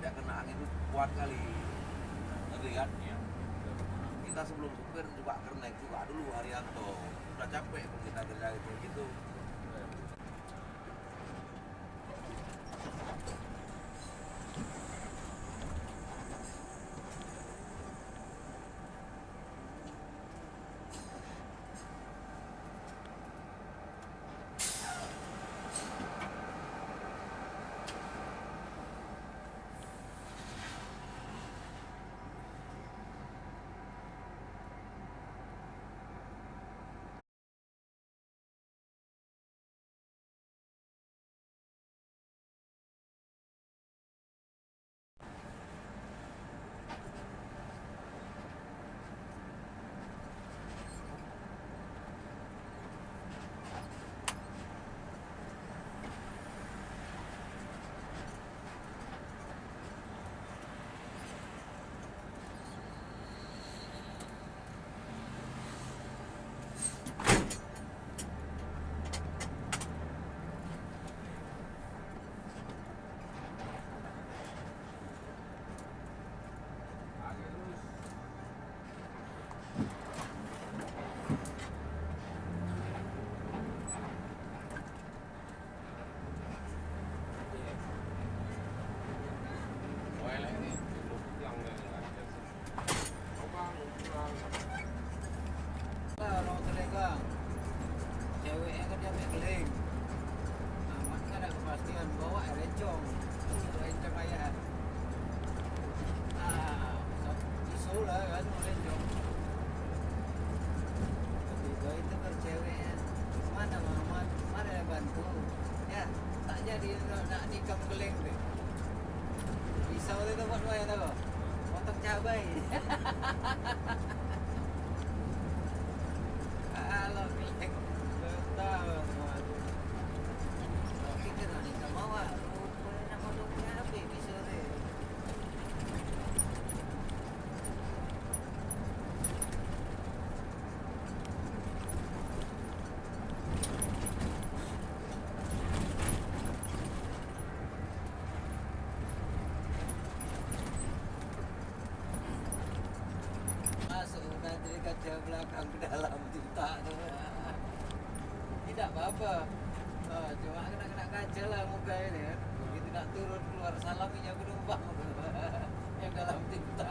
dia kena angin itu kuat kali, ngerti kan? Iya. Kita sebelum supir juga kernek juga dulu Haryanto, udah capek kita kerja gitu. Kaca belakang ke dalam tinta tu tidak apa-apa, cuma kena kaca lah muka ini kan. Begitu nak turun keluar salaminya penumpang yang dalam tinta.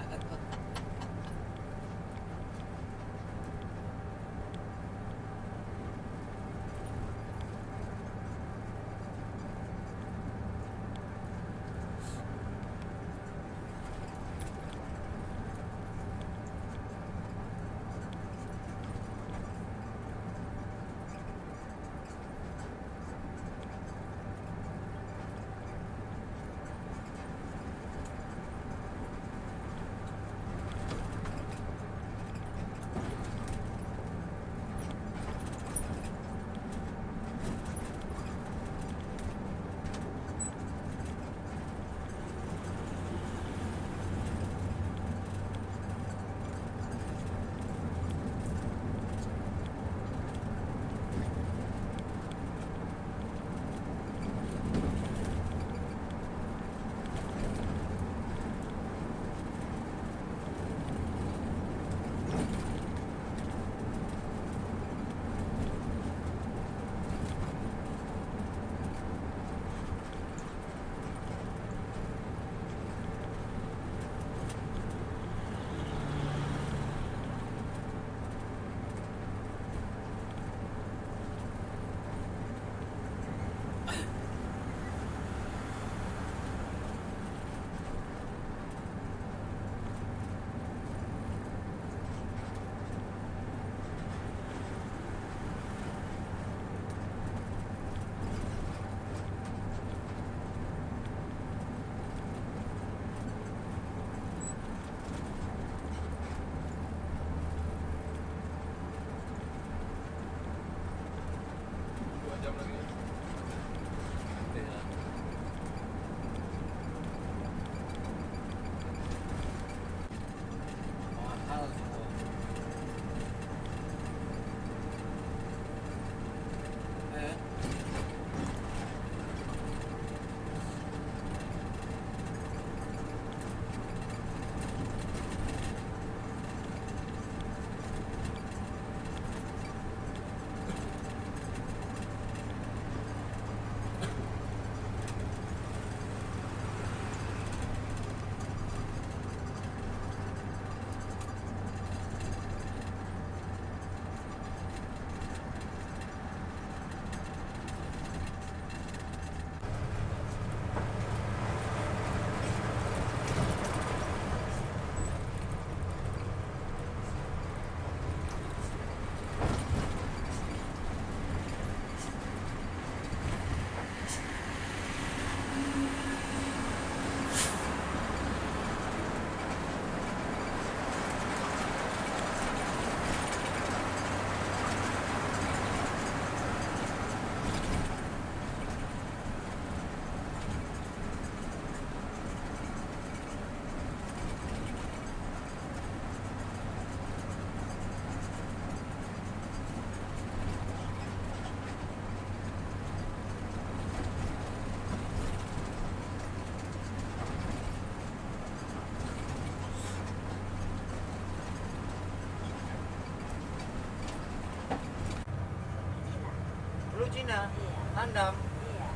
Cina, Iya. tandam. Iya.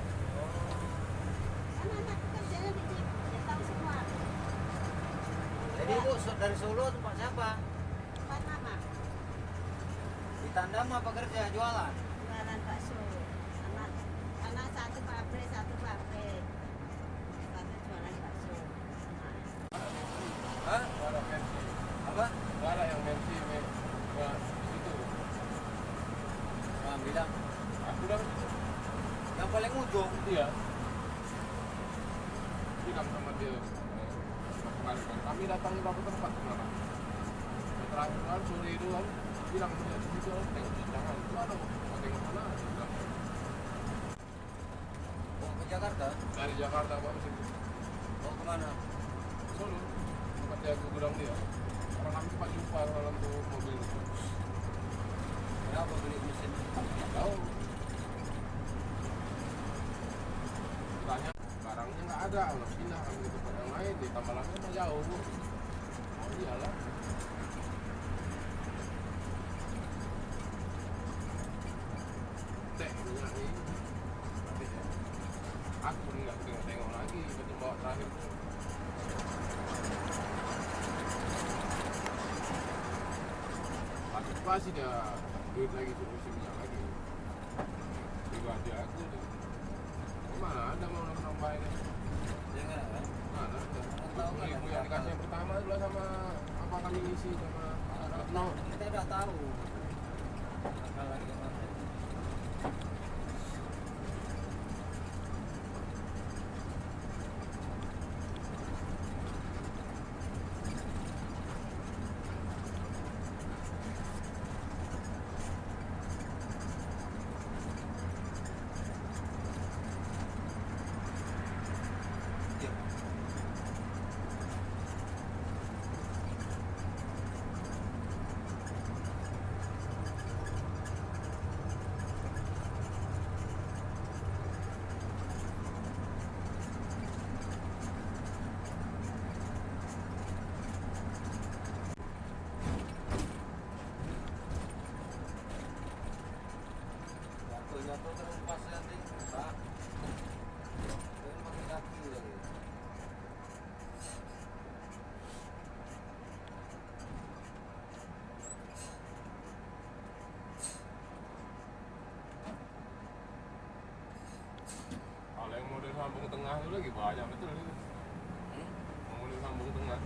Kan anakku kerjanya di sini, dia tahu semua. Jadi ibu dari Solo tempat siapa? Tempat mama, Di tandam apa kerja jualan? jualan bakso. Anak satu pabrik, satu pabrik. Satu jualan bakso. Hah? Ada Mercy. Apa? Ada yang Mercy di situ. Nah, bilang Aku udah yang paling ujung. dia bilang sama dia kemarin kan kami datang ke beberapa tempat kemarin. Terakhir kan sore itu kan bilang sama dia di situ tengok jangan itu ada mau tengok mana dia bilang Mau ke Jakarta? dari Jakarta bawa ke situ Mau kemana? Solo tempat dia ke gudang dia. Orang kami cepat jumpa dalam tuh mobil itu. Kenapa beli mesin? Nggak tahu. Tanya barangnya nggak ada, harus pindah kan ke tempat yang lain, ditambah lagi mah jauh. Oh iyalah. Teh minyak nih. Habis ya. Aku nih nggak tengok-tengok lagi, baca bawa terakhir tuh. Aku pasti dia duit lagi suruh isi minyak lagi. Pribadi aku tuh. Mana ada mau nambah ini? Dia nggak ada. Mana ada? Tahu kan Ibu yang dikasih yang pertama dulu sama apa kami ngisi sama Retno. Kita udah tahu. Akal lagi kemana? Iya. Jatuh terumpas nanti. Pak. Ini pakai kaki lagi. Kalau yang model sambung tengah itu lagi banyak betul itu. Hmm? Yang model sambung tengah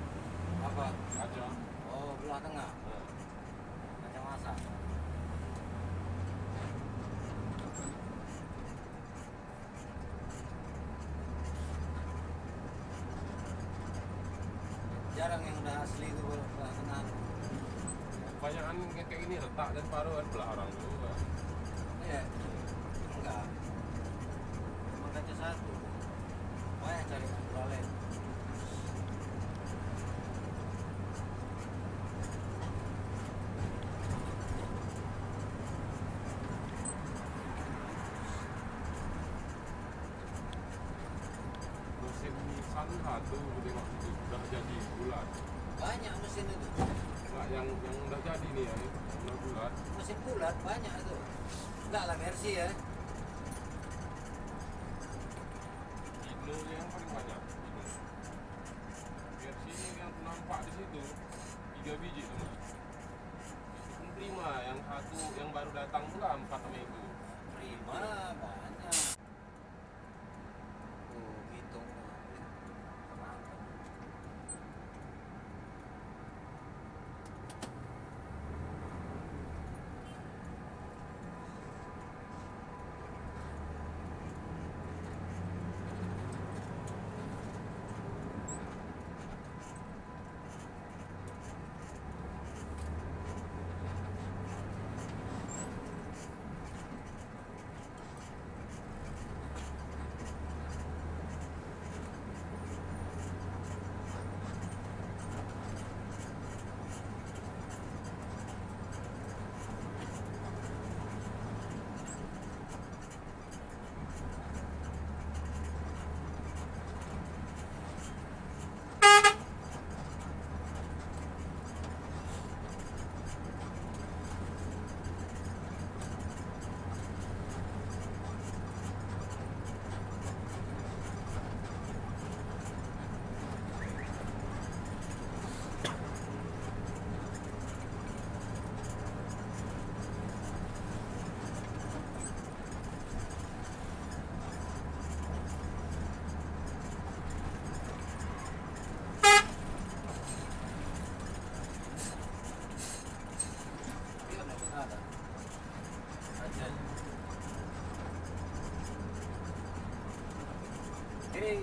Apa? kaca. Oh, belah tengah. Kaca masak. Jarang yang udah asli itu belah tengah. Kebanyakan kayak gini retak dan paruh kan belah orang juga. Iya. Enggak. Cuma kaca satu. Banyak cari balik. Mesin Nissan satu aku tengok itu udah jadi bulat. Banyak mesin itu. Enggak yang udah jadi nih ya, yang udah bulat. Mesin bulat banyak itu. Enggak lah Mercy ya. Indo yang paling banyak. Indo. Versi yang aku nampak di situ 3 biji tuh. Itu pun prima, yang satu yang baru datang pula 4 minggu. Prima banyak. Oh, hitung. Hei.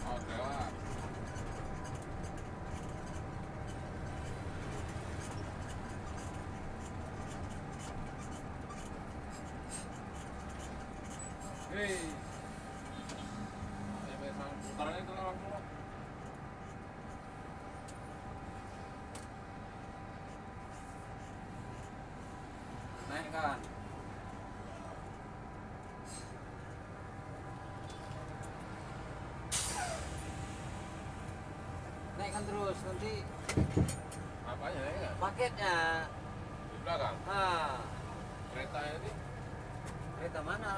Oh, lewat. Hei. Ya, besang putarannya itu langsung lah. Naik kan? Naikkan terus nanti Apanya ya? paketnya. Di belakang. Ah, Kereta ini. kereta mana?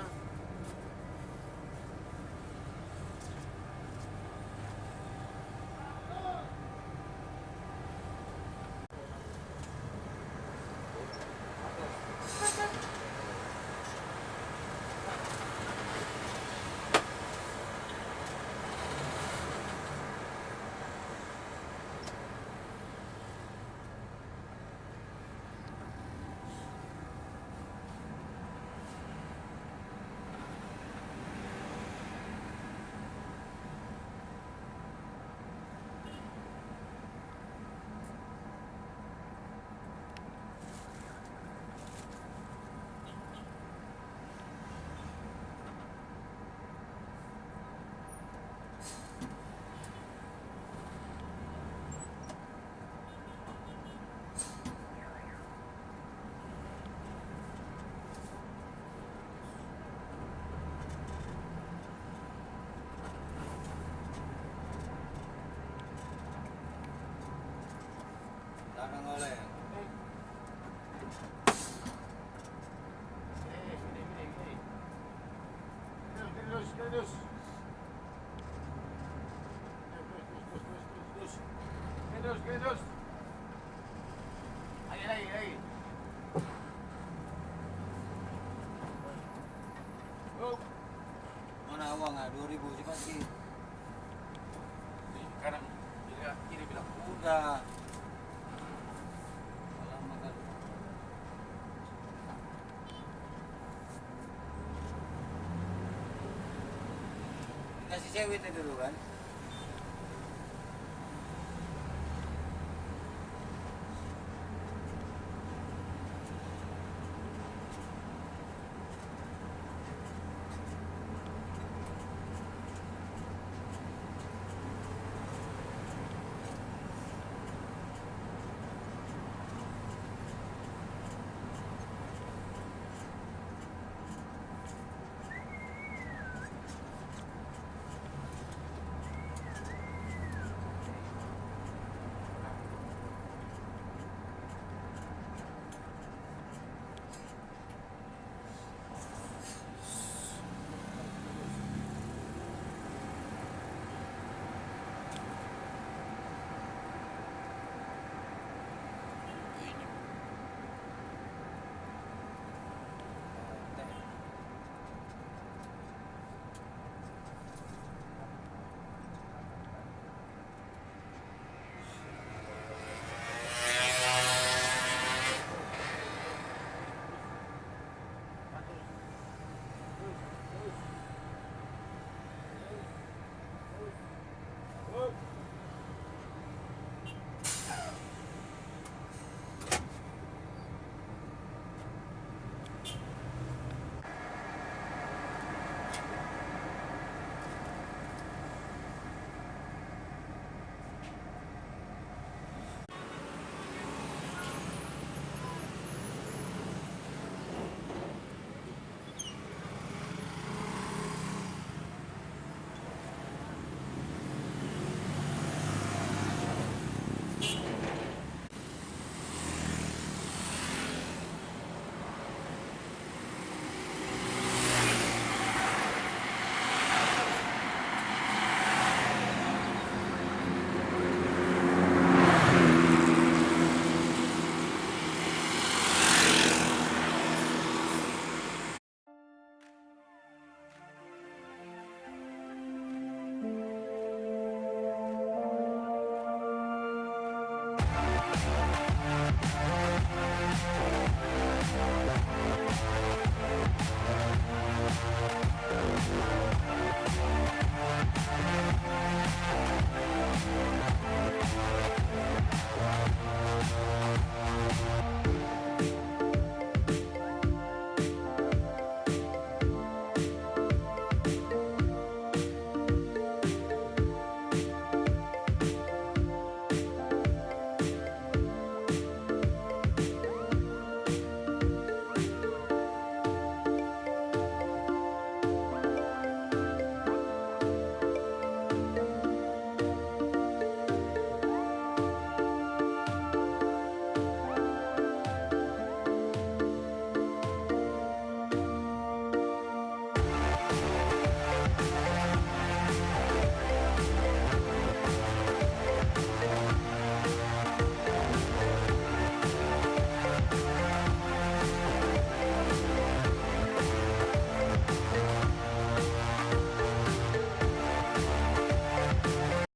Tangan oleh. Mana uang ah? 2.000 cepat sih. Di kanan. Kiri bilang. Udah. Lama kan. Kasih cewek itu dulu kan?